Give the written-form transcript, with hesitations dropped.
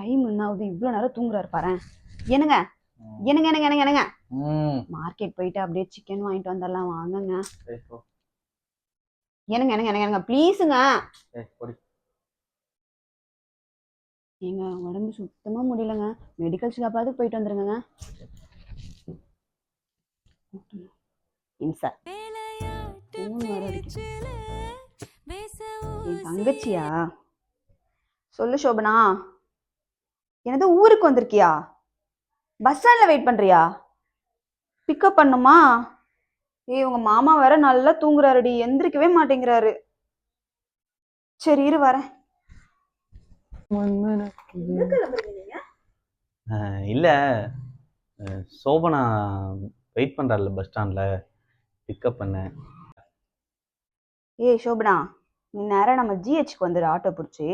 Time என்ன ஆகுது, இவ்வளோ நேரம் தூங்குறாரு பாரு. என்னங்க என்னங்க என்னங்க என்னங்க என்னங்க மார்க்கெட் போயிட்டு அப்படியே சிக்கன் வாங்கிட்டு வந்துடலாம் வாங்குங்க. என்னங்க என்னங்க என்னங்க என்னங்க ப்ளீஸுங்க. ஏங்க உடம்பு சுத்தமா முடியலங்க, மெடிக்கல் ஷாப்பாவது போயிட்டு வந்துருங்க. இன்சா ஃபோன் வர அடிக்குது. என் தங்கச்சியா? சொல்லு சோபனா. என்னது ஊருக்கு வந்திருக்கியா? பஸ் ஸ்டாண்ட்ல வெயிட் பண்றியா? பிக்கப் பண்ணுமா? ஏய் உங்க மாமா வேற நல்லா தூங்குறாருடி, எந்திரிக்கவே மாட்டேங்கிறாரு. சரி இரு வரேன். இல்ல சோபனா வெயிட் பண்றாருல பஸ் ஸ்டாண்ட்ல, பிக்கப் பண்ண. ஏய் சோபனா, நீ நேரம் நம்ம ஜிஹெச்க்கு வந்துடு ஆட்டோ பிடிச்சி.